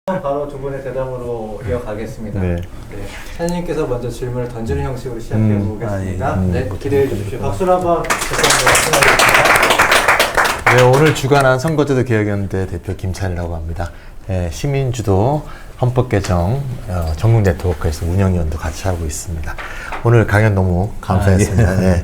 바로 두 분의 대담으로 이어가겠습니다. 네. 사장님께서 먼저 질문을 던지는 형식으로 시작해 보겠습니다. 네, 기대해 주십시오. 박수로 한번 부탁드립니다. 네, 오늘 주관한 선거제도 개혁연대 대표 김찬이라고 합니다. 시민주도 헌법 개정 전국 네트워크에서 운영위원도 같이 하고 있습니다. 오늘 강연 너무 감사했습니다. 네.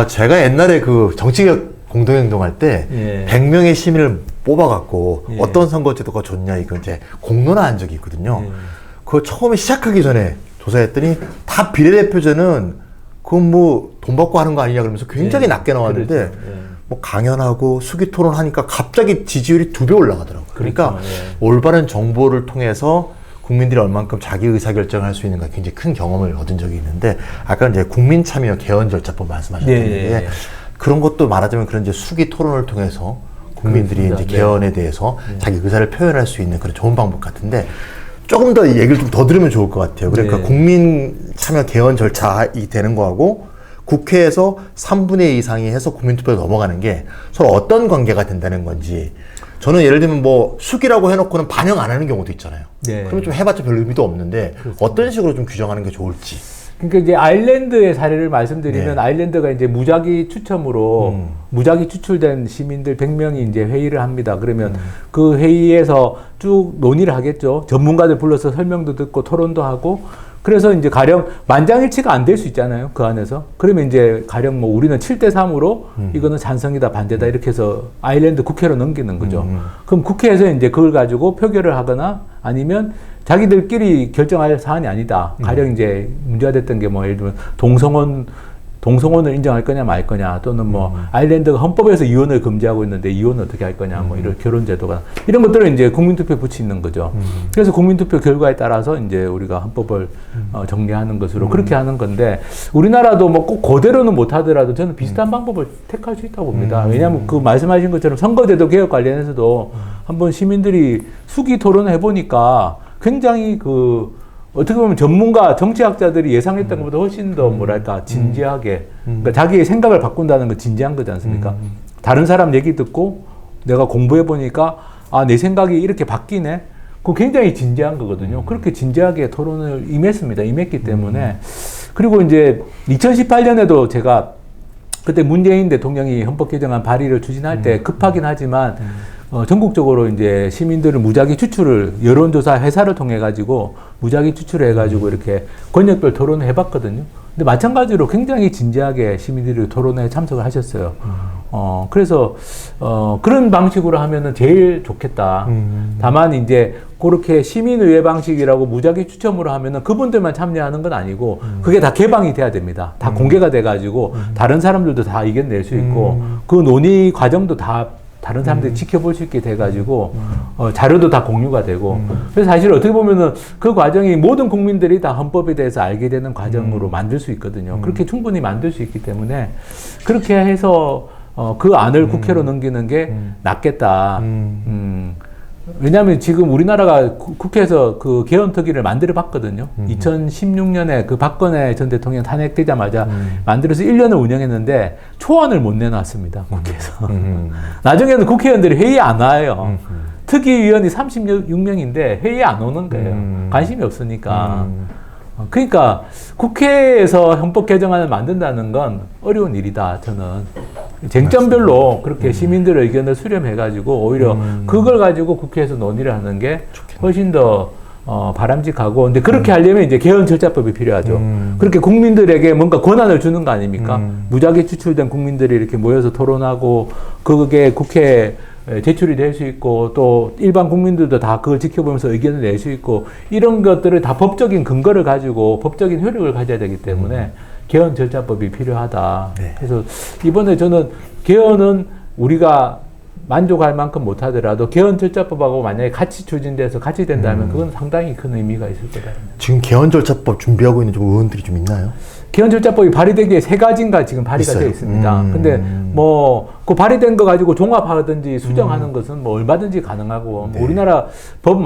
제가 옛날에 그 정치개혁 공동행동할 때 100명의 시민을 뽑아갖고 어떤 선거제도가 좋냐 이거 이제 공론화한 적이 있거든요. 그거 처음에 시작하기 전에 조사했더니 다 비례대표제는 그건 뭐 돈 받고 하는 거 아니냐 그러면서 굉장히 낮게 나왔는데 그렇죠. 뭐 강연하고 수기 토론하니까 갑자기 지지율이 2배 올라가더라고요. 그러니까 그렇죠. 올바른 정보를 통해서 국민들이 얼만큼 자기 의사결정을 할 수 있는가 굉장히 큰 경험을 얻은 적이 있는데 아까 이제 국민참여 개헌 절차법 말씀하셨는데 그런 것도 말하자면 그런 이제 수기 토론을 통해서 국민들이 그렇습니다. 이제 개헌에 대해서 자기 의사를 표현할 수 있는 그런 좋은 방법 같은데 조금 더 얘기를 좀 더 들으면 좋을 것 같아요. 그러니까 국민 참여 개헌 절차이 되는 거하고 국회에서 3분의 2 이상이 해서 국민투표에 넘어가는 게 서로 어떤 관계가 된다는 건지 저는 예를 들면 뭐 수기라고 해놓고는 반영 안 하는 경우도 있잖아요. 그러면 좀 해봤자 별 의미도 없는데 어떤 식으로 좀 규정하는 게 좋을지. 그러니까 이제 아일랜드의 사례를 말씀드리면 아일랜드가 이제 무작위 추첨으로 무작위 추출된 시민들 100명이 이제 회의를 합니다. 그러면 그 회의에서 쭉 논의를 하겠죠. 전문가들 불러서 설명도 듣고 토론도 하고 그래서 이제 가령 만장일치가 안 될 수 있잖아요. 그 안에서. 그러면 이제 가령 뭐 우리는 7대3으로 이거는 찬성이다 반대다 이렇게 해서 아일랜드 국회로 넘기는 거죠. 그럼 국회에서 이제 그걸 가지고 표결을 하거나 아니면 자기들끼리 결정할 사안이 아니다. 가령 이제 문제가 됐던 게 뭐 예를 들면 동성혼을 인정할 거냐 말 거냐 또는 뭐 아일랜드가 헌법에서 이혼을 금지하고 있는데 이혼을 어떻게 할 거냐 뭐 이런 결혼제도가 이런 것들을 이제 국민투표에 붙이는 거죠. 그래서 국민투표 결과에 따라서 이제 우리가 헌법을 정리하는 것으로 그렇게 하는 건데 우리나라도 뭐 꼭 그대로는 못 하더라도 저는 비슷한 방법을 택할 수 있다고 봅니다. 왜냐하면 그 말씀하신 것처럼 선거제도 개혁 관련해서도 한번 시민들이 수기 토론을 해보니까 굉장히 어떻게 보면 전문가, 정치학자들이 예상했던 것보다 훨씬 더 뭐랄까, 진지하게. 그러니까 자기의 생각을 바꾼다는 건 진지한 거지 않습니까? 다른 사람 얘기 듣고 내가 공부해보니까, 아, 내 생각이 이렇게 바뀌네? 그거 굉장히 진지한 거거든요. 그렇게 진지하게 토론을 임했기 때문에. 그리고 이제 2018년에도 제가 그때 문재인 대통령이 헌법 개정안 발의를 추진할 때 급하긴 하지만 전국적으로 이제 시민들을 무작위 추출을 여론조사 회사를 통해 가지고 무작위 추출을 해가지고 이렇게 권역별 토론을 해봤거든요. 근데 마찬가지로 굉장히 진지하게 시민들이 토론에 참석을 하셨어요. 그래서 그런 방식으로 하면은 제일 좋겠다. 다만 이제 그렇게 시민의회 방식이라고 무작위 추첨으로 하면은 그분들만 참여하는 건 아니고 그게 다 개방이 돼야 됩니다. 다 공개가 돼가지고 다른 사람들도 다 의견 낼 수 있고 그 논의 과정도 다 다른 사람들이 지켜볼 수 있게 돼가지고 자료도 다 공유가 되고 그래서 사실 어떻게 보면은 그 과정이 모든 국민들이 다 헌법에 대해서 알게 되는 과정으로 만들 수 있거든요. 그렇게 충분히 만들 수 있기 때문에 그렇게 해서 그 안을 국회로 넘기는 게 낫겠다. 왜냐하면 지금 우리나라가 국회에서 그 개헌특위를 만들어 봤거든요. 2016년에 그 박근혜 전 대통령 탄핵되자마자 만들어서 1년을 운영했는데 초안을 못 내놨습니다. 국회에서. 나중에는 국회의원들이 회의에 안 와요. 특위위원이 36명인데 회의에 안 오는 거예요. 관심이 없으니까. 그러니까 국회에서 헌법 개정안을 만든다는 건 어려운 일이다. 저는 쟁점별로 그렇게 시민들의 의견을 수렴해가지고 오히려 그걸 가지고 국회에서 논의를 하는 게 훨씬 더 바람직하고 근데 그렇게 하려면 이제 개헌 절차법이 필요하죠. 그렇게 국민들에게 뭔가 권한을 주는 거 아닙니까? 무작위 추출된 국민들이 이렇게 모여서 토론하고 그게 국회에 제출이 될 수 있고 또 일반 국민들도 다 그걸 지켜보면서 의견을 낼 수 있고 이런 것들을 다 법적인 근거를 가지고 법적인 효력을 가져야 되기 때문에 개헌 절차법이 필요하다. 그래서 이번에 저는 개헌은 우리가 만족할 만큼 못하더라도 개헌 절차법하고 만약에 같이 추진돼서 같이 된다면 그건 상당히 큰 의미가 있을 거다. 지금 개헌 절차법 준비하고 있는 좀 의원들이 좀 있나요? 개헌 절차법이 발의되기에 3가지인가 지금 발의가 되어 있습니다. 근데 뭐 그 발의된 거 가지고 종합하든지 수정하는 것은 뭐 얼마든지 가능하고 우리나라 법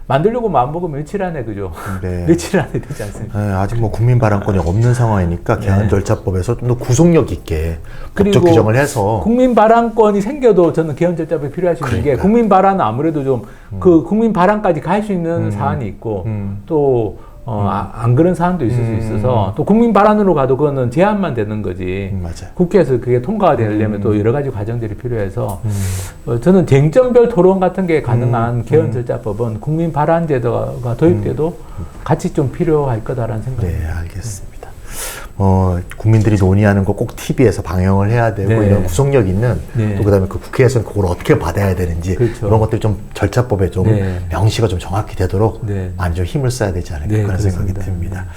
만들려고 마음먹으면 며칠 안에 그죠? 네. 며칠 안에 되지 않습니까? 네, 아직 뭐 국민 발언권이 없는 상황이니까 개헌 절차법에서 좀 더 구속력 있게 법적 규정을 해서 국민 발언권이 생겨도 저는 개헌 절차법이 필요할 수 있는 게 국민 발언은 아무래도 좀 그 국민 발언까지 갈 수 있는 사안이 있고 또 안 그런 사안도 있을 수 있어서 또 국민 발언으로 가도 그거는 제한만 되는 거지. 맞아요. 국회에서 그게 통과가 되려면 또 여러 가지 과정들이 필요해서 저는 쟁점별 토론 같은 게 가능한 개헌 절차법은 국민 발언 제도가 도입돼도 같이 좀 필요할 거다라는 생각입니다. 네, 알겠습니다. 국민들이 논의하는 거 꼭 TV에서 방영을 해야 되고 네. 이런 구속력 있는 네. 또 그다음에 그 국회에서는 그걸 어떻게 받아야 되는지 그렇죠. 그런 것들이 좀 절차법에 좀 네. 명시가 좀 정확히 되도록 네. 많이 좀 힘을 써야 되지 않을까 네, 그런 생각이 그렇습니다.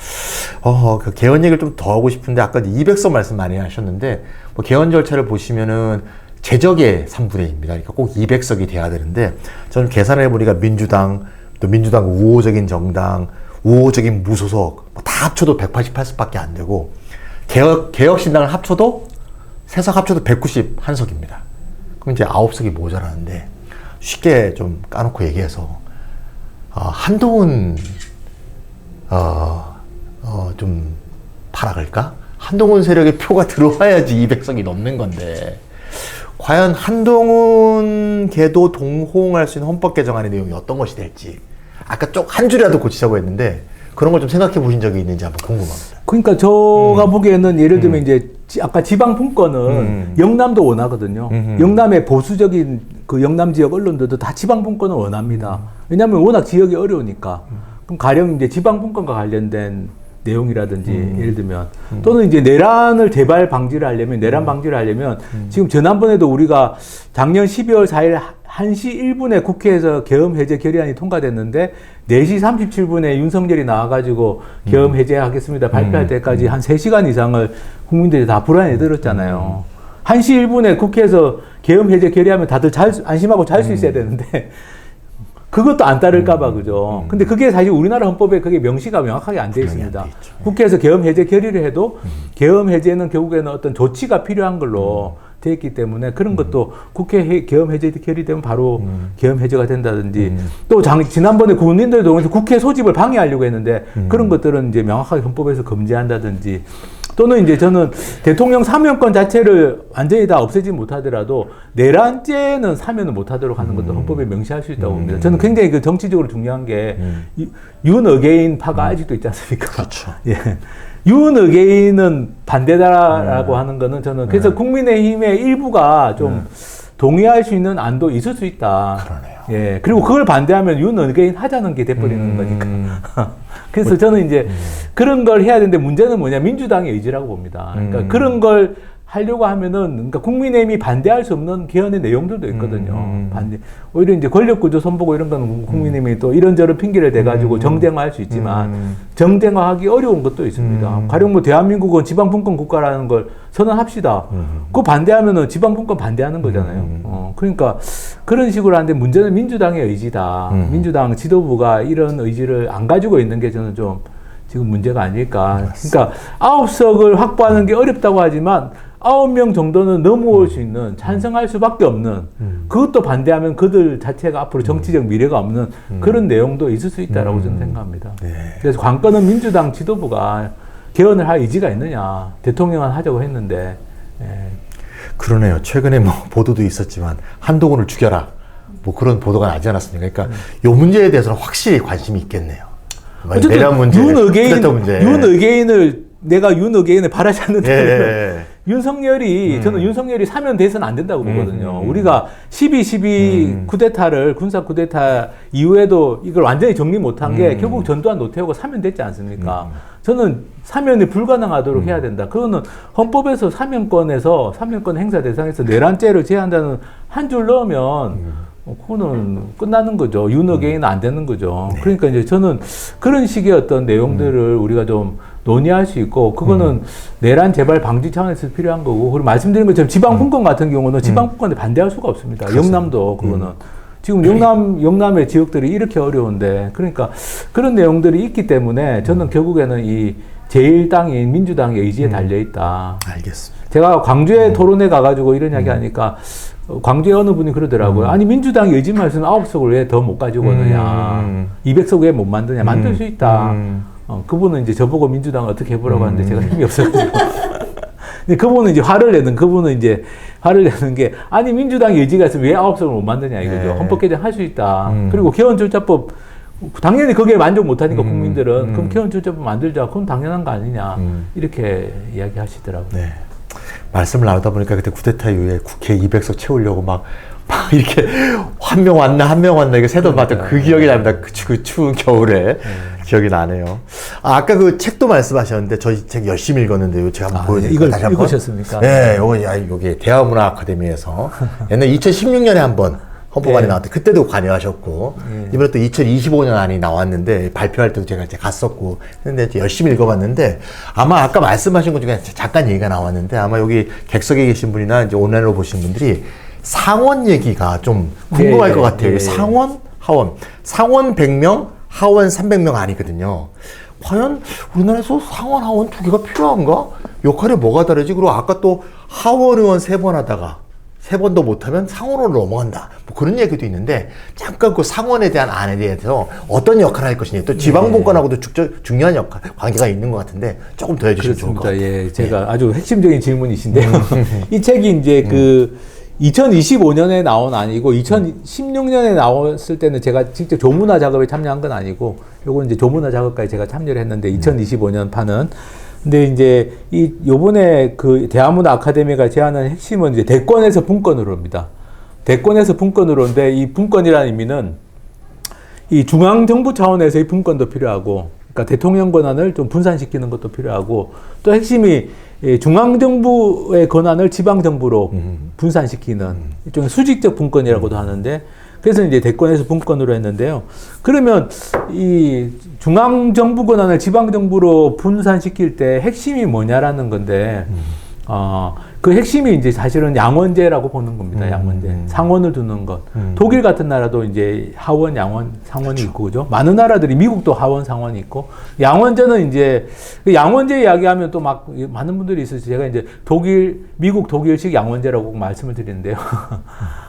듭니다. 그 개헌 얘기를 좀 더 하고 싶은데 아까 200석 말씀 많이 하셨는데 뭐 개헌 절차를 보시면은 제적의 3분의 2입니다. 그러니까 꼭 200석이 돼야 되는데 저는 계산을 해보니까 민주당 또 민주당 우호적인 정당 우호적인 무소속 다 합쳐도 188석밖에 안 되고 개혁신당을 합쳐도 3석 합쳐도 191석입니다. 그럼 이제 9석이 모자라는데 쉽게 좀 까놓고 얘기해서 한동훈 좀 파락을까? 한동훈 세력의 표가 들어와야지 200석이 넘는 건데 과연 한동훈 개도 동호응할 수 있는 헌법 개정안의 내용이 어떤 것이 될지 아까 한 줄이라도 고치자고 했는데 그런 걸 좀 생각해 보신 적이 있는지 한번 궁금합니다. 그러니까 제가 보기에는 예를 들면 이제 아까 지방분권은 영남도 원하거든요. 영남의 보수적인 그 영남 지역 언론들도 다 지방분권을 원합니다. 왜냐하면 워낙 지역이 어려우니까. 그럼 가령 이제 지방분권과 관련된 내용이라든지 예를 들면 또는 이제 내란 방지를 하려면 지금 지난번에도 우리가 작년 12월 4일 1시 1분에 국회에서 계엄 해제 결의안이 통과됐는데 4시 37분에 윤석열이 나와가지고 계엄 해제하겠습니다 발표할 때까지 한 3시간 이상을 국민들이 다 불안에 들었잖아요. 1시 1분에 국회에서 계엄 해제 결의하면 다들 안심하고 잘 수 있어야 되는데 그것도 안 따를까봐 그죠. 근데 그게 사실 우리나라 헌법에 그게 명시가 명확하게 안 돼 있습니다. 국회에서 계엄 해제 결의를 해도 계엄 해제는 결국에는 어떤 조치가 필요한 걸로 돼 있기 때문에 그런 것도 국회 계엄 해제 결의되면 바로 계엄 해제가 된다든지 또 지난번에 국민들 동원해서 국회 소집을 방해하려고 했는데 그런 것들은 이제 명확하게 헌법에서 금지한다든지 또는 이제 저는 대통령 사면권 자체를 완전히 다 없애지 못하더라도 내란죄는 사면을 못하도록 하는 것도 헌법에 명시할 수 있다고 봅니다. 저는 굉장히 그 정치적으로 중요한 게 윤어게인 파가 아직도 있지 않습니까? 그렇죠. 예. 윤어게인은 반대다라고 하는 거는 저는 그래서 국민의힘의 일부가 좀 동의할 수 있는 안도 있을 수 있다. 그러네요. 예. 그리고 그걸 반대하면 윤어게인 하자는 게 돼버리는 거니까. 그래서 저는 이제 그런 걸 해야 되는데 문제는 뭐냐. 민주당의 의지라고 봅니다. 그러니까 그런 걸 하려고 하면은, 그러니까 국민의힘이 반대할 수 없는 개헌의 내용들도 있거든요. 오히려 이제 권력구조 선보고 이런 건 국민의힘이 또 이런저런 핑계를 대가지고 정쟁화할 수 있지만 정쟁화하기 어려운 것도 있습니다. 가령 뭐 대한민국은 지방분권 국가라는 걸 선언합시다. 그거 반대하면은 지방분권 반대하는 거잖아요. 그러니까 그런 식으로 하는데 문제는 민주당의 의지다. 민주당 지도부가 이런 의지를 안 가지고 있는 게 저는 좀 지금 문제가 아닐까. 그러니까 9석을 확보하는 게 어렵다고 하지만 9명 정도는 넘어올 수 있는, 찬성할 수밖에 없는, 그것도 반대하면 그들 자체가 앞으로 정치적 미래가 없는 그런 내용도 있을 수 있다라고 저는 생각합니다. 네. 그래서 관건은 민주당 지도부가 개헌을 할 의지가 있느냐. 대통령은 하자고 했는데. 예. 그러네요. 최근에 뭐 보도도 있었지만 한동훈을 죽여라. 뭐 그런 보도가 나지 않았습니까? 그러니까 이 문제에 대해서는 확실히 관심이 있겠네요. 내란 문제, 내가 윤어게인을 바라지 않는다. 예. 윤석열이 저는 윤석열이 사면 돼서는 안 된다고 보거든요. 우리가 12.12 쿠데타를 군사 쿠데타 이후에도 이걸 완전히 정리 못한 게 결국 전두환 노태우가 사면됐지 않습니까? 저는 사면이 불가능하도록 해야 된다. 그거는 헌법에서 사면권 행사 대상에서 내란죄를 제한다는 한 줄 넣으면 그거는 끝나는 거죠. 윤어게인은 안 되는 거죠. 네. 그러니까 이제 저는 그런 식의 어떤 내용들을 우리가 좀 논의할 수 있고, 그거는 내란 재발 방지 차원에서 필요한 거고, 그리고 말씀드린 것처럼 지방분권 같은 경우는 지방분권에 반대할 수가 없습니다. 그렇습니다. 영남도 그거는. 지금 영남의 지역들이 이렇게 어려운데, 그러니까 그런 내용들이 있기 때문에 저는 결국에는 이 제1당인 민주당의 의지에 달려있다. 알겠습니다. 제가 광주에 토론회 가가지고 이런 이야기 하니까 광주에 어느 분이 그러더라고요. 아니 민주당이 의지만 있으면 9석을 왜 더 못 가지고 오느냐. 200석 왜 못 만드냐. 만들 수 있다. 그분은 이제 저보고 민주당을 어떻게 해보라고 하는데 제가 힘이 없어가지고. 근데 그분은 이제 화를 내는 게 아니 민주당이 의지가 있으면 왜 9석을 못 만드냐 이거죠. 네. 헌법 개정할 수 있다. 그리고 개헌절차법 당연히 거기에 만족 못하니까 국민들은 그럼 개헌절차법 만들자. 그건 당연한 거 아니냐. 이렇게 이야기하시더라고요. 네. 말씀을 나누다 보니까 그때 쿠데타 이후에 국회 200석 채우려고 막 이렇게 한 명 왔나 이거 세던 봤던 그 기억이 납니다. 그 추운 겨울에 기억이 나네요. 아까 그 책도 말씀하셨는데 저희 책 열심히 읽었는데요. 제가 한번 보여드릴게요. 이걸 읽으셨습니까? 네, 요게 대화문화 아카데미에서 옛날 2016년에 한번 헌법안이 나왔대. 그때도 관여하셨고 이번에 또 2025년 안이 나왔는데 발표할 때도 제가 이제 갔었고 근데 이제 열심히 읽어봤는데 아마 아까 말씀하신 것 중에 잠깐 얘기가 나왔는데 아마 여기 객석에 계신 분이나 이제 온라인으로 보신 분들이 상원 얘기가 좀 궁금할 것 같아요. 상원, 하원. 상원 100명, 하원 300명 아니거든요. 과연 우리나라에서 상원, 하원 두 개가 필요한가? 역할이 뭐가 다르지? 그리고 아까 또 하원 의원 3번 하다가 3번도 못하면 상원으로 넘어간다. 뭐 그런 얘기도 있는데 잠깐 그 상원에 대한 안에 대해서 어떤 역할을 할 것이냐. 또 지방분권하고도 중요한 역할, 관계가 있는 것 같은데 조금 더 해주시면 좋을 것 같아요. 예, 제가 아주 핵심적인 질문이신데요. 이 책이 이제 2025년에 나온 아니고 2016년에 나왔을 때는 제가 직접 조문화 작업에 참여한 건 아니고 요건 이제 조문화 작업까지 제가 참여를 했는데 2025년 판은 근데 이제 요번에 그 대한문화 아카데미가 제안한 핵심은 이제 대권에서 분권으로입니다. 대권에서 분권으로인데 이 분권이라는 의미는 이 중앙정부 차원에서의 분권도 필요하고 그러니까 대통령 권한을 좀 분산시키는 것도 필요하고 또 핵심이 중앙정부의 권한을 지방정부로 분산시키는 일종의 수직적 분권이라고도 하는데 그래서 이제 대권에서 분권으로 했는데요. 그러면 이 중앙정부 권한을 지방정부로 분산시킬 때 핵심이 뭐냐라는 건데 그 핵심이 이제 사실은 양원제라고 보는 겁니다. 양원제. 상원을 두는 것. 독일 같은 나라도 이제 하원, 양원, 상원이 그렇죠. 있고, 그죠? 많은 나라들이 미국도 하원, 상원이 있고, 양원제는 이제, 그 양원제 이야기하면 또 막 많은 분들이 있어서 제가 이제 미국 독일식 양원제라고 말씀을 드리는데요.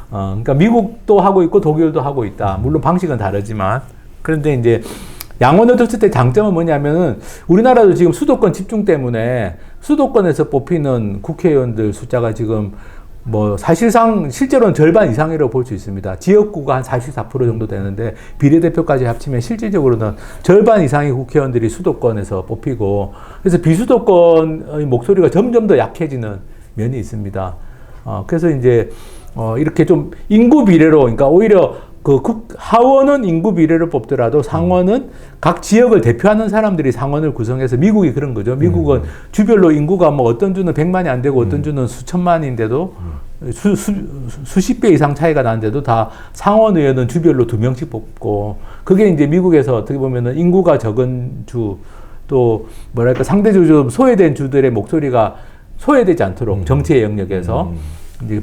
그러니까 미국도 하고 있고 독일도 하고 있다. 물론 방식은 다르지만. 그런데 이제 양원을 뒀을 때 장점은 뭐냐면은 우리나라도 지금 수도권 집중 때문에 수도권에서 뽑히는 국회의원들 숫자가 지금 뭐 사실상 실제로는 절반 이상이라고 볼 수 있습니다. 지역구가 한 44% 정도 되는데 비례대표까지 합치면 실질적으로는 절반 이상의 국회의원들이 수도권에서 뽑히고 그래서 비수도권의 목소리가 점점 더 약해지는 면이 있습니다. 그래서 이제 이렇게 좀 인구 비례로 그러니까 오히려 하원은 인구 비례를 뽑더라도 상원은 각 지역을 대표하는 사람들이 상원을 구성해서 미국이 그런 거죠. 미국은 주별로 인구가 뭐 어떤 주는 100만이 안 되고 어떤 주는 수천만인데도 수십 배 이상 차이가 나는데도 다 상원 의원은 주별로 2명씩 뽑고 그게 이제 미국에서 어떻게 보면은 인구가 적은 주 또 뭐랄까 상대적으로 좀 소외된 주들의 목소리가 소외되지 않도록 정치의 영역에서 이제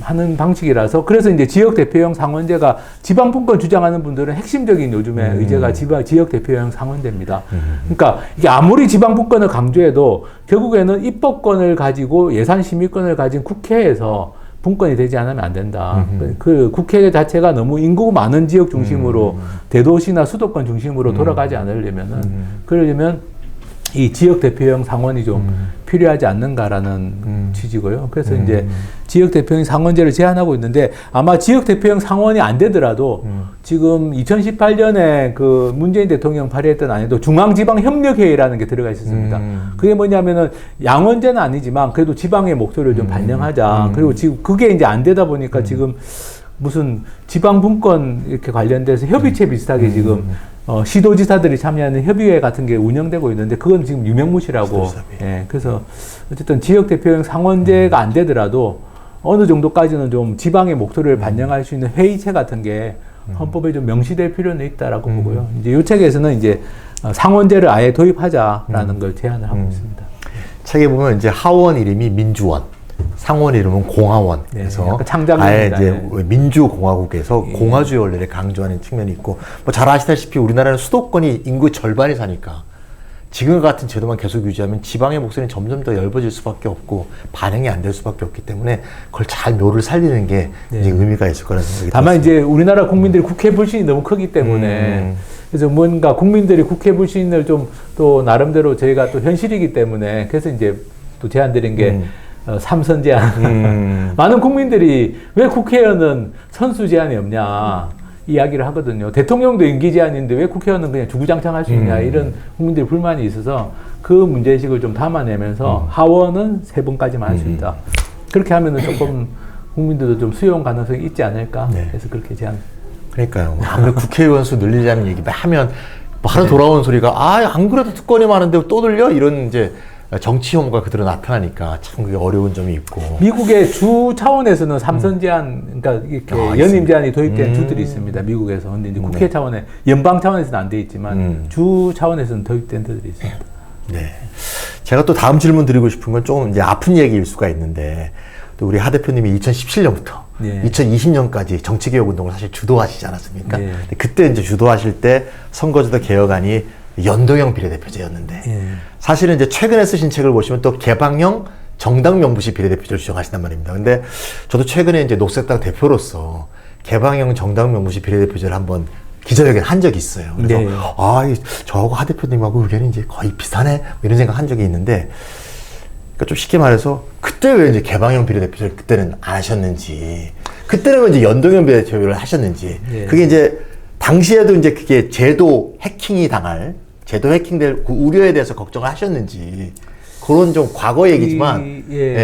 하는 방식이라서 그래서 이제 지역 대표형 상원제가 지방 분권 주장하는 분들은 핵심적인 요즘에 의제가 지역 대표형 상원제입니다. 그러니까 이게 아무리 지방 분권을 강조해도 결국에는 입법권을 가지고 예산 심의권을 가진 국회에서 분권이 되지 않으면 안 된다. 그 국회 자체가 너무 인구 많은 지역 중심으로 대도시나 수도권 중심으로 돌아가지 않으려면은 그러려면 이 지역 대표형 상원이 좀 필요하지 않는가라는 취지고요. 그래서 이제 지역 대표형 상원제를 제안하고 있는데 아마 지역 대표형 상원이 안 되더라도 지금 2018년에 그 문재인 대통령 발의했던 안에도 중앙지방협력회의라는 게 들어가 있었습니다. 그게 뭐냐면은 양원제는 아니지만 그래도 지방의 목소리를 좀 반영하자. 그리고 지금 그게 이제 안 되다 보니까 지금 무슨 지방분권 이렇게 관련돼서 협의체 비슷하게 지금 시도지사들이 참여하는 협의회 같은 게 운영되고 있는데 그건 지금 유명무실하고 예, 그래서 어쨌든 지역 대표형 상원제가 안 되더라도 어느 정도까지는 좀 지방의 목소리를 반영할 수 있는 회의체 같은 게 헌법에 좀 명시될 필요는 있다라고 보고요. 이제 이 책에서는 이제 상원제를 아예 도입하자라는 걸 제안을 하고 있습니다. 책에 보면 이제 하원 이름이 민주원, 상원 이름은 공화원. 그래서 아예 이제 민주공화국에서 공화주의 원리를 강조하는 측면이 있고, 뭐 잘 아시다시피 우리나라는 수도권이 인구 절반이 사니까 지금 같은 제도만 계속 유지하면 지방의 목소리는 점점 더 얇아질 수밖에 없고 반영이 안 될 수밖에 없기 때문에 그걸 잘 묘를 살리는 게 이제 의미가 있을 거라는 생각이 다만 들었습니다. 이제 우리나라 국민들이 국회 불신이 너무 크기 때문에 그래서 뭔가 국민들이 국회 불신을 좀 또 나름대로 저희가 또 현실이기 때문에 그래서 이제 또 제안드린 게 삼선 제안. 많은 국민들이 왜 국회의원은 선수 제한이 없냐 이야기를 하거든요. 대통령도 임기 제한인데 왜 국회의원은 그냥 주구장창 할 수 있냐 이런 국민들의 불만이 있어서 그 문제의식을 좀 담아내면서 하원은 3번까지만 할 수 있다. 그렇게 하면은 조금 국민들도 좀 수용 가능성이 있지 않을까. 그래서 그렇게 제안. 그러니까요. 아무래도 국회의원 수 늘리자는 얘기만 하면 하도 돌아오는 소리가 안 그래도 특권이 많은데 또 늘려? 이런 이제 정치 혐오가 그대로 나타나니까 참 그게 어려운 점이 있고. 미국의 주 차원에서는 삼선 제한, 그러니까 이렇게 연임 제한이 도입된 주들이 있습니다. 미국에서. 근데 이제 국회 차원에, 연방 차원에서는 안 돼 있지만 주 차원에서는 도입된 데들이 있습니다. 네. 제가 또 다음 질문 드리고 싶은 건 조금 이제 아픈 얘기일 수가 있는데 또 우리 하 대표님이 2017년부터 2020년까지 정치개혁 운동을 사실 주도하시지 않았습니까? 근데 그때 이제 주도하실 때 선거제도 개혁안이 연동형 비례대표제였는데 사실은 이제 최근에 쓰신 책을 보시면 또 개방형 정당 명부식 비례대표제를 주장하신단 말입니다. 근데 저도 최근에 이제 녹색당 대표로서 개방형 정당 명부식 비례대표제를 한번 기자회견 한 적이 있어요. 그래서 저하고 하 대표님하고 의견이 이제 거의 비슷하네 뭐 이런 생각 한 적이 있는데 그러니까 좀 쉽게 말해서 그때 왜 이제 개방형 비례대표제를 그때는 안 하셨는지 그때는 왜 이제 연동형 비례대표제를 하셨는지 그게 이제 당시에도 이제 그게 제도 해킹될 그 우려에 대해서 걱정을 하셨는지 그런 좀 과거 얘기지만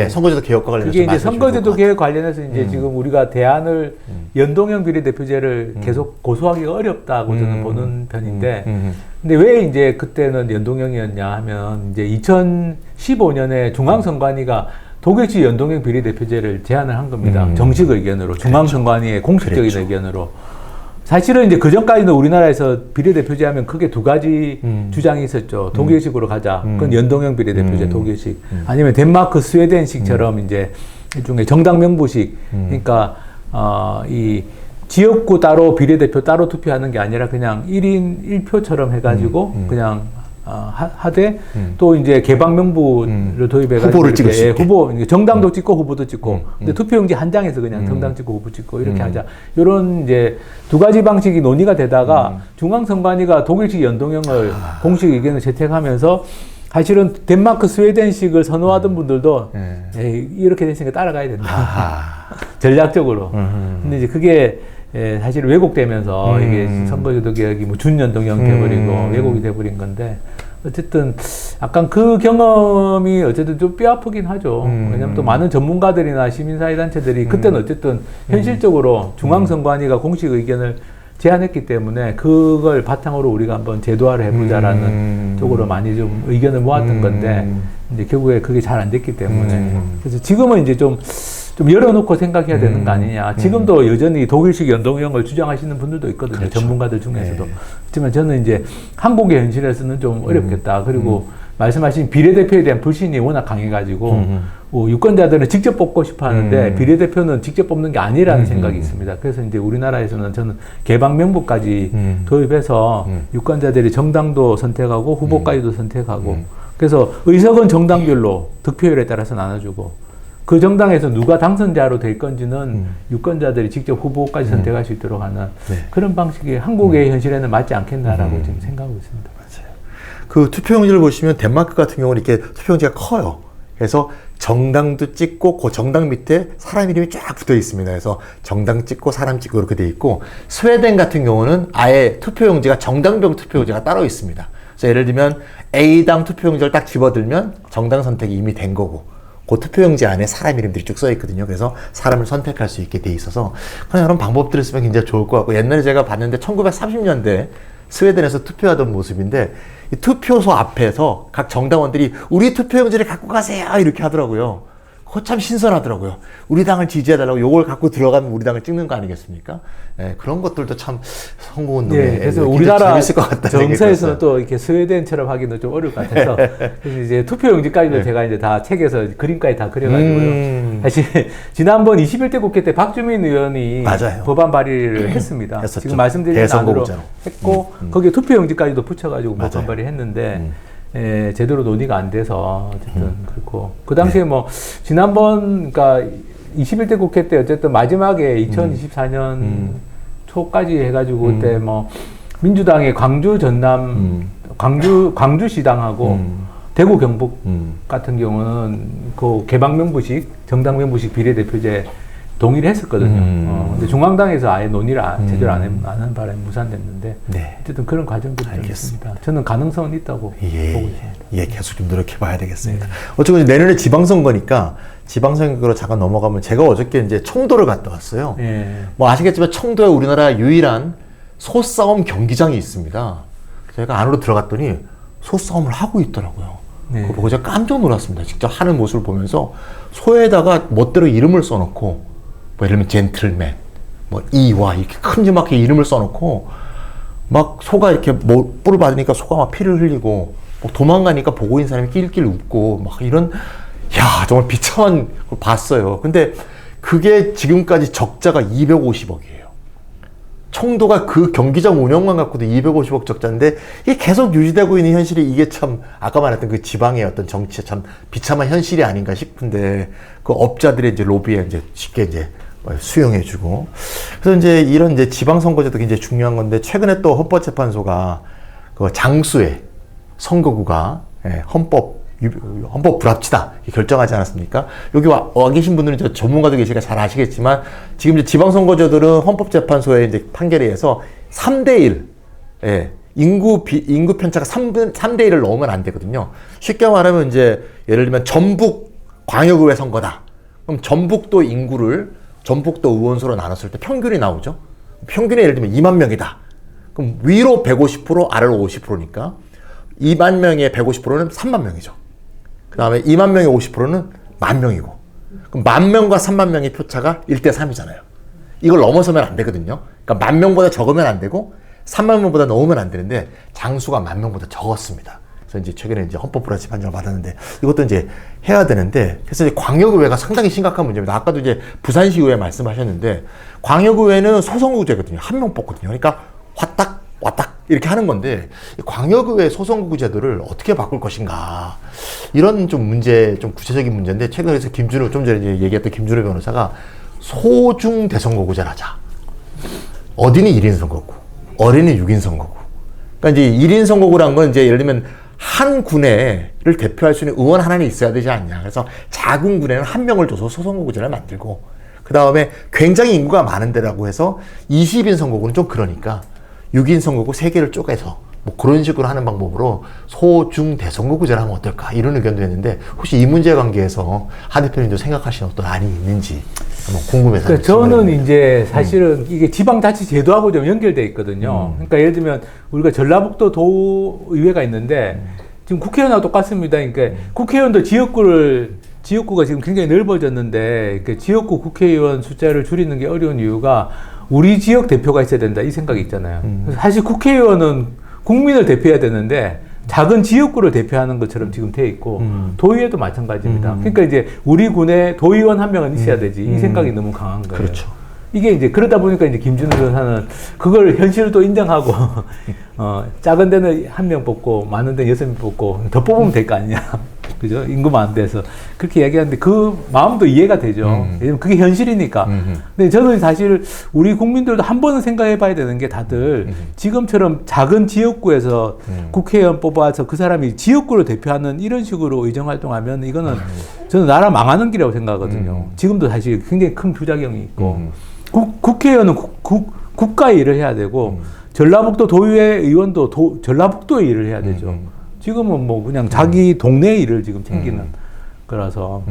선거제도 개혁과 관련해서 그게 이제 선거제도 개혁 관련해서 이제 지금 우리가 대안을 연동형 비례대표제를 계속 고수하기가 어렵다고 저는 보는 편인데 근데 왜 이제 그때는 연동형이었냐 하면 이제 2015년에 중앙선관위가 독일식 연동형 비례대표제를 제안을 한 겁니다. 정식 의견으로 중앙선관위의 공식적인 의견으로. 사실은 이제 그 전까지는 우리나라에서 비례대표제 하면 크게 2가지 주장이 있었죠. 독일식으로 가자. 그건 연동형 비례대표제, 독일식. 아니면 덴마크, 스웨덴식처럼 이제 일종의 정당 명부식. 그러니까, 이 지역구 따로 비례대표 따로 투표하는 게 아니라 그냥 1인 1표처럼 해가지고 그냥 하되 또 이제 개방 명부를 도입해가지고 후보를 찍을 수 있게. 정당도 찍고 후보도 찍고 근데 투표용지 한 장에서 그냥 정당 찍고 후보 찍고 이렇게 하자 이런 이제 2가지 방식이 논의가 되다가 중앙선관위가 독일식 연동형을 공식 의견을 채택하면서 사실은 덴마크 스웨덴식을 선호하던 분들도 이렇게 됐으니까 따라가야 된다 전략적으로 근데 이제 그게 사실 왜곡되면서 이게 선거제도 개혁이 뭐 준연동형 돼버리고 왜곡이 돼버린 건데 어쨌든 약간 그 경험이 어쨌든 좀 뼈아프긴 하죠. 왜냐하면 또 많은 전문가들이나 시민사회단체들이 그때는 어쨌든 현실적으로 중앙선관위가 공식 의견을 제안했기 때문에 그걸 바탕으로 우리가 한번 제도화를 해보자라는 쪽으로 많이 좀 의견을 모았던 건데 이제 결국에 그게 잘 안 됐기 때문에 그래서 지금은 이제 좀 열어놓고 생각해야 되는 거 아니냐. 지금도 여전히 독일식 연동형을 주장하시는 분들도 있거든요. 그렇죠. 전문가들 중에서도. 하지만 저는 이제 한국의 현실에서는 좀 어렵겠다. 그리고 말씀하신 비례대표에 대한 불신이 워낙 강해가지고 유권자들은 직접 뽑고 싶어 하는데 비례대표는 직접 뽑는 게 아니라는 생각이 있습니다. 그래서 이제 우리나라에서는 저는 개방명부까지 도입해서 유권자들이 정당도 선택하고 후보까지도 선택하고 그래서 의석은 정당별로 득표율에 따라서 나눠주고 그 정당에서 누가 당선자로 될 건지는 유권자들이 직접 후보까지 선택할 수 있도록 하는 그런 방식이 한국의 현실에는 맞지 않겠나라고 지금 생각하고 있습니다. 맞아요. 그 투표용지를 보시면 덴마크 같은 경우는 이렇게 투표용지가 커요. 그래서 정당도 찍고 그 정당 밑에 사람 이름이 쫙 붙어 있습니다. 그래서 정당 찍고 사람 찍고 이렇게 돼 있고 스웨덴 같은 경우는 아예 투표용지가 정당별 투표용지가 따로 있습니다. 그래서 예를 들면 A당 투표용지를 딱 집어들면 정당 선택이 이미 된 거고 그 투표용지 안에 사람 이름들이 쭉 써 있거든요. 그래서 사람을 선택할 수 있게 돼 있어서 그냥 이런 방법들을 쓰면 굉장히 좋을 것 같고 옛날에 제가 봤는데 1930년대 스웨덴에서 투표하던 모습인데 이 투표소 앞에서 각 정당원들이 우리 투표용지를 갖고 가세요 이렇게 하더라고요. 그거 참 신선하더라고요. 우리 당을 지지해달라고 요걸 갖고 들어가면 우리 당을 찍는 거 아니겠습니까? 그런 것들도 참 선거운동에 그래서 우리나라 재밌을 것 같다. 정서에서는 또 이렇게 스웨덴처럼 하기는 좀 어려울 것 같아서 그래서 이제 투표용지까지도 제가 이제 다 책에서 그림까지 다 그려가지고요. 사실 지난번 21대 국회 때 박주민 의원이 법안 발의를 했습니다. 했었죠. 지금 말씀드린 안으로 했고 거기에 투표용지까지도 붙여가지고 법안 발의했는데 제대로 논의가 안 돼서 어쨌든 그렇고 그 당시에 뭐 지난번 그러니까 21대 국회 때 어쨌든 마지막에 2024년 초까지 해가지고 그때 뭐 민주당의 광주 전남 광주시당하고 대구 경북 같은 경우는 그 개방 명부식 정당 명부식 비례대표제 동의를 했었거든요. 근데 중앙당에서 아예 논의를 제대로 안 하는 바람에 무산됐는데 네. 어쨌든 그런 과정들이 있습니다. 저는 가능성은 있다고 보고 있습니다. 계속 좀 노력해봐야 되겠습니다. 어쨌든 내년에 지방선거니까 지방선거로 잠깐 넘어가면 제가 어저께 이제 청도를 갔다 왔어요. 뭐 아시겠지만 청도에 우리나라 유일한 소싸움 경기장이 있습니다. 제가 안으로 들어갔더니 소싸움을 하고 있더라고요. 그거 보고 제가 깜짝 놀랐습니다. 직접 하는 모습을 보면서 소에다가 멋대로 이름을 써놓고 뭐 예를 들면 젠틀맨, 뭐 이와 이렇게 큼지막하게 이름을 써놓고 막 소가 이렇게 뭐 뿔을 받으니까 소가 막 피를 흘리고 뭐 도망가니까 보고 있는 사람이 낄낄 웃고 막 이런 야 정말 비참한 걸 봤어요. 근데 그게 지금까지 적자가 250억이에요. 청도가 그 경기장 운영만 갖고도 250억 적자인데 이게 계속 유지되고 있는 현실이 이게 참 아까 말했던 그 지방의 어떤 정치의 참 비참한 현실이 아닌가 싶은데 그 업자들의 이제 로비에 이제 쉽게 이제 수용해주고 그래서 이제 이런 이제 지방선거제도 굉장히 중요한 건데 최근에 또 헌법재판소가 그 장수의 선거구가 헌법 불합치다 결정하지 않았습니까? 여기 와 계신 분들은 저 전문가도 계시니까 잘 아시겠지만 지금 이제 지방선거제도는 헌법재판소의 이제 판결에 의해서 3대1 인구 편차가 3대1을 넘으면 안 되거든요. 쉽게 말하면 이제 예를 들면 전북 광역의회 선거다. 그럼 전북도 인구를 전북도 의원수로 나눴을 때 평균이 나오죠. 평균이 예를 들면 2만 명이다. 그럼 위로 150%, 아래로 50%니까 2만 명의 150%는 3만 명이죠. 그 다음에 2만 명의 50%는 1만 명이고 그럼 1만 명과 3만 명의 표차가 1대 3이잖아요. 이걸 넘어서면 안 되거든요. 그러니까 1만 명보다 적으면 안 되고 3만 명보다 넘으면 안 되는데 장수가 1만 명보다 적었습니다. 그래서 이제 최근에 이제 헌법 불합치 판정을 받았는데 이것도 이제 해야 되는데 그래서 이제 광역의회가 상당히 심각한 문제입니다. 아까도 이제 부산시의회 말씀하셨는데 광역의회는 소선거구제거든요. 한 명 뽑거든요. 그러니까 왔딱 이렇게 하는 건데 광역의회 소선거구 제도를 어떻게 바꿀 것인가 이런 좀 문제 좀 구체적인 문제인데 최근에 좀 전에 이제 얘기했던 김준호 변호사가 소중 대선거구제를 하자. 어린이 1인 선거구, 어린이 6인 선거구. 그러니까 이제 1인 선거구란 건 이제 예를 들면 한 군에를 대표할 수 있는 의원 하나는 있어야 되지 않냐. 그래서 작은 군에는 한 명을 줘서 소선거구제를 만들고 그 다음에 굉장히 인구가 많은 데라고 해서 20인 선거구는 좀 그러니까 6인 선거구 3개를 쪼개서 뭐 그런 식으로 하는 방법으로 소중 대선거구제를 하면 어떨까 이런 의견도 했는데 혹시 이 문제 관계에서 한 대표님도 생각하시는 어떤 안이 있는지 한번 궁금해서. 그러니까 저는 이제 사실은 이게 지방자치제도하고 좀 연결돼 있거든요. 그러니까 예를 들면 우리가 전라북도 도의회가 있는데 지금 국회의원하고 똑같습니다. 그러니까 국회의원도 지역구가 지금 굉장히 넓어졌는데 그러니까 지역구 국회의원 숫자를 줄이는 게 어려운 이유가 우리 지역 대표가 있어야 된다 이 생각이 있잖아요. 사실 국회의원은 국민을 대표해야 되는데 작은 지역구를 대표하는 것처럼 지금 돼 있고 도의회도 마찬가지입니다. 그러니까 이제 우리 군에 도의원 한 명은 있어야 되지 이 생각이 너무 강한 거예요. 그렇죠. 이게 이제 그러다 보니까 이제 김준호 변호사는 그걸 현실을 또 인정하고 작은 데는 한 명 뽑고 많은 데는 6명 뽑고 더 뽑으면 될 거 아니냐. 그죠? 인구 많은 데서 그렇게 얘기하는데 그 마음도 이해가 되죠. 왜냐면 그게 현실이니까. 근데 저는 사실 우리 국민들도 한 번은 생각해 봐야 되는 게 다들 지금처럼 작은 지역구에서 국회의원 뽑아서 그 사람이 지역구를 대표하는 이런 식으로 의정활동하면 이거는 저는 나라 망하는 길이라고 생각하거든요. 지금도 사실 굉장히 큰 부작용이 있고 국회의원은 국가의 일을 해야 되고 전라북도 도의회 의원도 전라북도의 일을 해야 되죠. 지금은 뭐 그냥 자기 동네 일을 지금 챙기는 거라서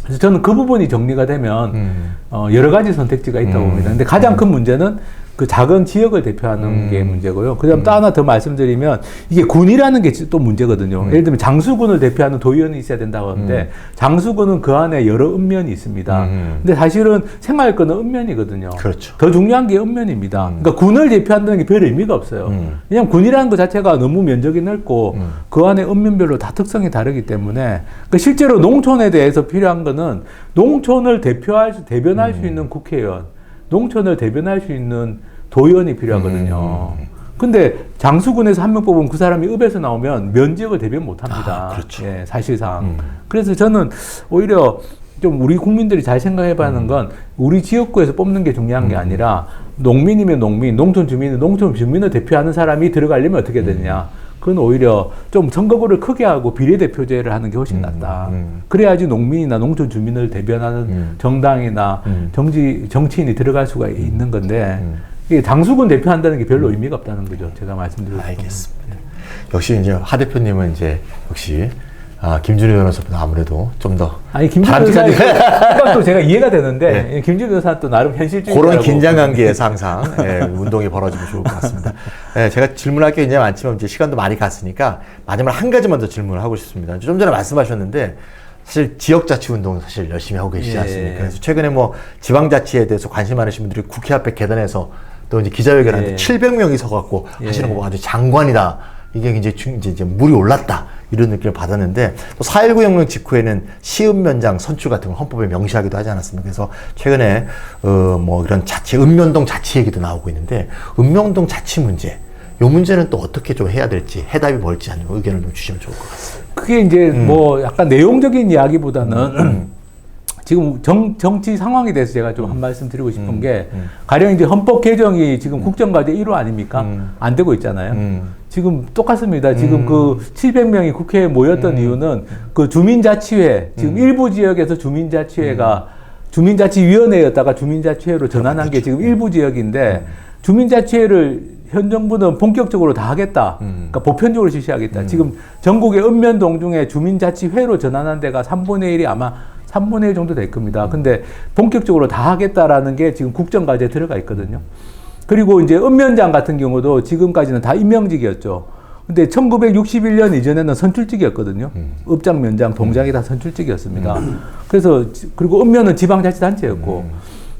그래서 저는 그 부분이 정리가 되면 여러 가지 선택지가 있다고 봅니다. 근데 가장 큰 문제는 그 작은 지역을 대표하는 게 문제고요. 그 다음 또 하나 더 말씀드리면 이게 군이라는 게 또 문제거든요. 예를 들면 장수군을 대표하는 도의원이 있어야 된다고 하는데 장수군은 그 안에 여러 읍면이 있습니다. 근데 사실은 생활권은 읍면이거든요. 그렇죠. 더 중요한 게 읍면입니다. 그러니까 군을 대표한다는 게 별 의미가 없어요. 왜냐하면 군이라는 것 자체가 너무 면적이 넓고 그 안에 읍면별로 다 특성이 다르기 때문에 그러니까 실제로 농촌에 대해서 필요한 거는 농촌을 대변할 수 있는 국회의원 농촌을 대변할 수 있는 도의원이 필요하거든요. 근데 장수군에서 한 명 뽑으면 그 사람이 읍에서 나오면 면지역을 대변 못 합니다. 그렇죠. 예, 사실상. 그래서 저는 오히려 좀 우리 국민들이 잘 생각해 봐는 건 우리 지역구에서 뽑는 게 중요한 게 아니라 농민이면 농민, 농촌 주민은 농촌 주민을 대표하는 사람이 들어가려면 어떻게 되느냐. 그건 오히려 좀 선거구를 크게 하고 비례대표제를 하는 게 훨씬 낫다. 그래야지 농민이나 농촌 주민을 대변하는 정당이나 정치인이 들어갈 수가 있는 건데 이게 장수군 대표한다는 게 별로 의미가 없다는 거죠. 제가 말씀드리고 알겠습니다. 역시 이제 하 대표님은 이제 역시 김준일 변호사보다 아무래도 좀 더 아니 김준일 변호사의 생각도 제가 이해가 되는데 네. 김준일 변호사는 또 나름 현실주의자라고 그런 긴장 관계에서 항상 운동이 벌어지면 좋을 것 같습니다. 제가 질문할 게 굉장히 많지만 이제 시간도 많이 갔으니까 마지막 한 가지만 더 질문을 하고 싶습니다. 좀 전에 말씀하셨는데 사실 지역자치운동은 사실 열심히 하고 계시지 않습니까? 그래서 최근에 뭐 지방자치에 대해서 관심 많으신 분들이 국회 앞에 계단에서 또 이제 기자회견하는데 700명이 서갖고 하시는 거 보고 아주 장관이다. 이게 이제 물이 올랐다. 이런 느낌을 받았는데 또 4.19 혁명 직후에는 시읍면장 선출 같은 걸 헌법에 명시하기도 하지 않았습니까? 그래서 최근에 뭐 이런 자치, 읍면동 자치 얘기도 나오고 있는데 읍면동 자치 문제 이 문제는 또 어떻게 좀 해야 될지 해답이 뭘지 아니면 의견을 좀 주시면 좋을 것 같습니다. 그게 이제 뭐 약간 내용적인 이야기보다는 지금 정치 상황에 대해서 제가 좀 한 말씀 드리고 싶은 게 가령 이제 헌법 개정이 지금 국정과제 1호 아닙니까? 안 되고 있잖아요. 지금 똑같습니다. 지금 그 700명이 국회에 모였던 이유는 그 주민자치회, 지금 일부 지역에서 주민자치회가 주민자치위원회였다가 주민자치회로 전환한 게 지금 일부 지역인데 주민자치회를 현 정부는 본격적으로 다 하겠다. 그러니까 보편적으로 실시하겠다. 지금 전국의 읍면동 중에 주민자치회로 전환한 데가 3분의 1이 아마 3분의 1 정도 될 겁니다. 근데 본격적으로 다 하겠다라는 게 지금 국정과제에 들어가 있거든요. 그리고 이제 읍면장 같은 경우도 지금까지는 다 임명직이었죠. 근데 1961년 이전에는 선출직이었거든요. 읍장, 면장, 동장이 다 선출직이었습니다. 그래서 그리고 읍면은 지방자치단체였고.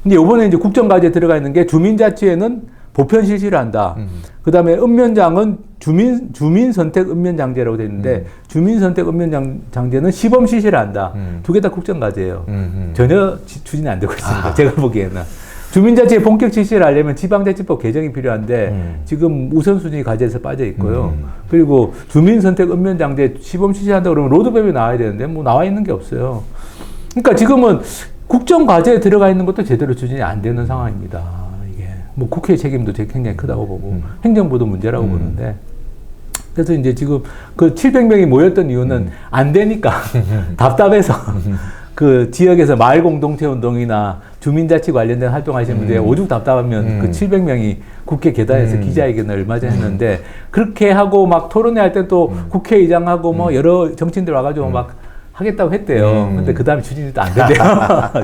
근데 이번에 이제 국정과제에 들어가 있는 게 주민자치회는 보편 실시를 한다. 그 다음에 읍면장은 주민 선택 읍면장제라고 되어 있는데 주민 선택 읍면장제는 시범 실시를 한다. 두 개 다 국정과제예요. 전혀 추진이 안 되고 있습니다. 제가 보기에는. 주민자치의 본격 실시를 하려면 지방자치법 개정이 필요한데 지금 우선순위 과제에서 빠져 있고요. 그리고 주민선택 읍면장제 시범 실시한다 그러면 로드맵이 나와야 되는데 뭐 나와 있는 게 없어요. 그러니까 지금은 국정과제에 들어가 있는 것도 제대로 추진이 안 되는 상황입니다. 이게 뭐 국회의 책임도 굉장히 크다고 보고 행정부도 문제라고 보는데 그래서 이제 지금 그 700명이 모였던 이유는 안 되니까 답답해서 그 지역에서 마을 공동체 운동이나 주민자치 관련된 활동하시는 분들이 오죽 답답하면 그 700명이 국회 계단에서 기자회견을 얼마 전에 했는데 그렇게 하고 막 토론회 할 때 또 국회의장하고 뭐 여러 정치인들 와가지고 막 하겠다고 했대요. 근데 그 다음에 추진이 또 안 된대요.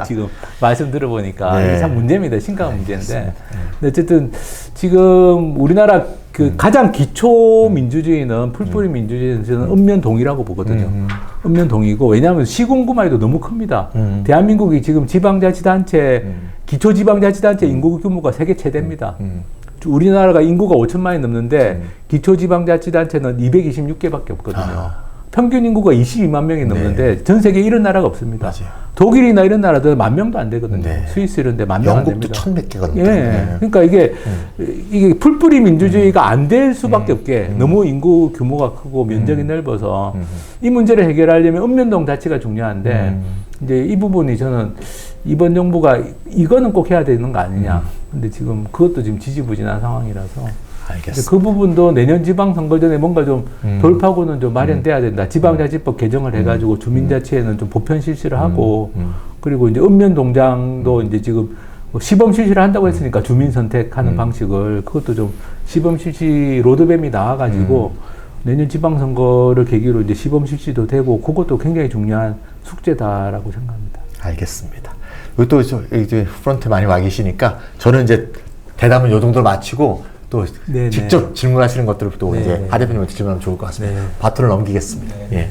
지금 말씀 들어보니까 이게 참 문제입니다. 심각한 문제인데. 근데 어쨌든 지금 우리나라 그 가장 기초 민주주의는 풀뿌리 민주주의는 저는 읍면동이라고 보거든요. 읍면동이고 왜냐하면 시군구만 해도 너무 큽니다. 대한민국이 지금 지방자치단체 기초지방자치단체 인구 규모가 세계 최대입니다. 우리나라가 인구가 5천만이 넘는데 기초지방자치단체는 226개밖에 없거든요. 평균 인구가 22만 명이 넘는데 전 세계에 이런 나라가 없습니다. 맞아요. 독일이나 이런 나라들은 10,000명도 안 되거든요. 스위스 이런 데 10,000명 안 됩니다. 영국도 1,100개가 넘다. 그러니까 이게 풀뿌리 민주주의가 안 될 수밖에 없게 너무 인구 규모가 크고 면적이 넓어서 이 문제를 해결하려면 읍면동 자체가 중요한데 이제 이 부분이 저는 이번 정부가 이거는 꼭 해야 되는 거 아니냐. 근데 지금 그것도 지금 지지부진한 상황이라서 알겠습니다. 그 부분도 내년 지방선거 전에 뭔가 좀 돌파구는 좀 마련돼야 된다. 지방자치법 개정을 해가지고 주민자치에는 좀 보편 실시를 하고 그리고 이제 읍면동장도 이제 지금 뭐 시범 실시를 한다고 했으니까 주민 선택하는 방식을 그것도 좀 시범 실시 로드맵이 나와가지고 내년 지방선거를 계기로 이제 시범 실시도 되고 그것도 굉장히 중요한 숙제다라고 생각합니다. 알겠습니다. 이것도 이제 프런트 많이 와 계시니까 저는 이제 대답은 요 정도로 마치고 또 직접 질문하시는 것들을 또 이제 하 대표님한테 질문하면 좋을 것 같습니다. 바톤을 넘기겠습니다. 예.